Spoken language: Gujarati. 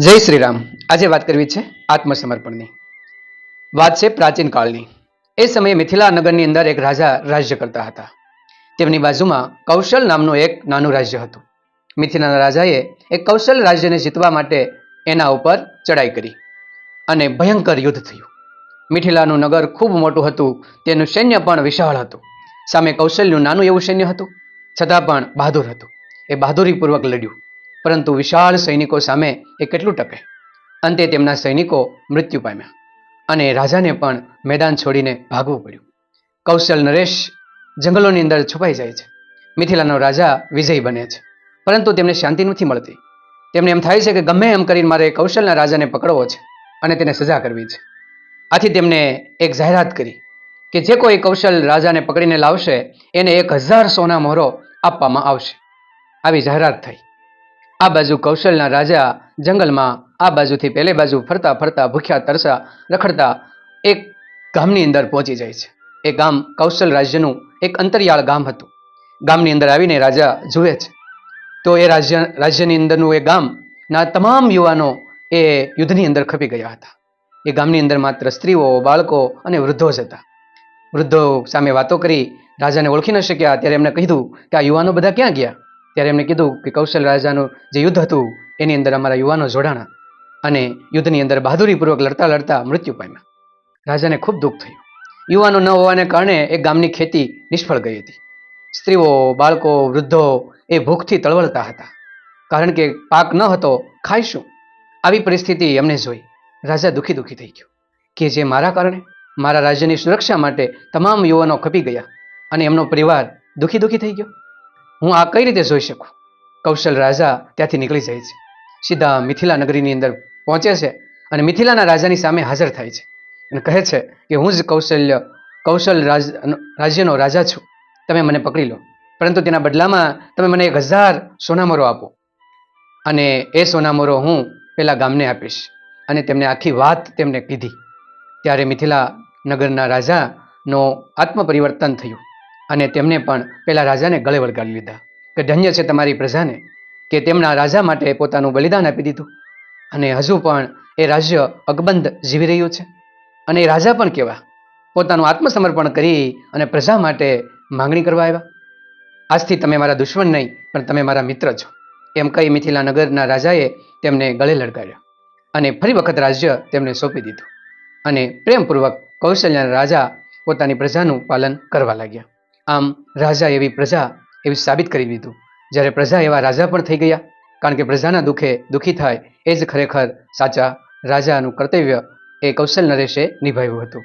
જય શ્રી રામ. આજે વાત કરવી છે આત્મસમર્પણની. વાત છે પ્રાચીન કાળની. એ સમયે મિથિલા નગરની અંદર એક રાજા રાજ્ય કરતા હતા. તેમની બાજુમાં કૌશલ નામનું એક નાનું રાજ્ય હતું. મિથિલાના રાજાએ એક કૌશલ રાજ્યને જીતવા માટે એના ઉપર ચડાઈ કરી અને ભયંકર યુદ્ધ થયું. મિથિલાનું નગર ખૂબ મોટું હતું, તેનું સૈન્ય પણ વિશાળ હતું. સામે કૌશલ્યનું નાનું એવું સૈન્ય હતું, છતાં પણ બહાદુર હતું. એ બહાદુરીપૂર્વક લડ્યું, પરંતુ વિશાળ સૈનિકો સામે એ કેટલું ટકે. અંતે તેમના સૈનિકો મૃત્યુ પામ્યા અને રાજાને પણ મેદાન છોડીને ભાગવું પડ્યું. કૌશલ નરેશ જંગલોની અંદર છુપાઈ જાય છે. મિથિલાનો રાજા વિજયી બને છે, પરંતુ તેમને શાંતિ નથી મળતી. તેમને એમ થાય છે કે ગમે એમ કરીને મારે કૌશલના રાજાને પકડવો છે અને તેને સજા કરવી છે. આથી તેમને એક જાહેરાત કરી કે જે કોઈ કૌશલ રાજાને પકડીને લાવશે એને 1000 સોના મોહરો આપવામાં આવશે. આવી જાહેરાત થઈ. આ બાજુ કૌશલના રાજા જંગલમાં આ બાજુથી પેલે બાજુ ફરતા ફરતા ભૂખ્યા તરસા રખડતા એક ગામની અંદર પહોંચી જાય છે. એ ગામ કૌશલ રાજ્યનું એક અંતરિયાળ ગામ હતું. ગામની અંદર આવીને રાજા જુએ છે તો એ રાજ્યની અંદરનું એ ગામના તમામ યુવાનો એ યુદ્ધની અંદર ખપી ગયા હતા. એ ગામની અંદર માત્ર સ્ત્રીઓ, બાળકો અને વૃદ્ધો જ હતા. વૃદ્ધો સામે વાતો કરી રાજાને ઓળખી ન શક્યા. ત્યારે એમને કીધું કે આ યુવાનો બધા ક્યાં ગયા? ત્યારે એમને કીધું કે કૌશલ રાજાનું જે યુદ્ધ હતું એની અંદર અમારા યુવાનો જોડાણા અને યુદ્ધની અંદર બહાદુરીપૂર્વક લડતા લડતા મૃત્યુ પામ્યા. રાજાને ખૂબ દુઃખ થયું. યુવાનો ન હોવાને કારણે એ ગામની ખેતી નિષ્ફળ ગઈ હતી. સ્ત્રીઓ, બાળકો, વૃદ્ધો એ ભૂખથી તળવળતા હતા, કારણ કે પાક ન હતો, ખાય શું? આવી પરિસ્થિતિ એમને જોઈ રાજા દુઃખી દુઃખી થઈ ગયો કે જે મારા કારણે મારા રાજ્યની સુરક્ષા માટે તમામ યુવાનો ખપી ગયા અને એમનો પરિવાર દુઃખી દુઃખી થઈ ગયો. હું આ કઈ રીતે જોઈ શકું? કૌશલ રાજા ત્યાંથી નીકળી જાય છે, સીધા મિથિલા નગરીની અંદર પહોંચે છે અને મિથિલાના રાજાની સામે હાજર થાય છે અને કહે છે કે હું જ કૌશલ રાજ્યનો રાજા છું. તમે મને પકડી લો, પરંતુ તેના બદલામાં તમે મને 1000 સોનામોરો આપો અને એ સોનામોરો હું પેલા ગામને આપીશ. અને તેમને આખી વાત તેમને કીધી. ત્યારે મિથિલા નગરના રાજાનો આત્મપરિવર્તન થયું અને તેમને પણ પેલા રાજાને ગળે વળગાડી લીધા કે ધન્ય છે તમારી પ્રજાને કે તેમના રાજા માટે પોતાનું બલિદાન આપી દીધું અને હજુ પણ એ રાજ્ય અકબંધ જીવી રહ્યું છે. અને એ રાજા પણ કેવા પોતાનું આત્મસમર્પણ કરી અને પ્રજા માટે માંગણી કરવા આવ્યા. આજથી તમે મારા દુશ્મન નહીં, પણ તમે મારા મિત્ર છો, એમ કહી મિથિલા નગરના રાજાએ તેમને ગળે લડકાવ્યા અને ફરી વખત રાજ્ય તેમને સોંપી દીધું અને પ્રેમપૂર્વક કૌશલ્યના રાજા પોતાની પ્રજાનું પાલન કરવા લાગ્યા. આમ રાજા એવી પ્રજા એવી સાબિત કરી દીધું. જ્યારે પ્રજા એવા રાજા પણ થઈ ગયા, કારણ કે પ્રજાના દુઃખે દુઃખી થાય એ જ ખરેખર સાચા રાજાનું કર્તવ્ય એ કૌશલ નરેશે નિભાવ્યું હતું.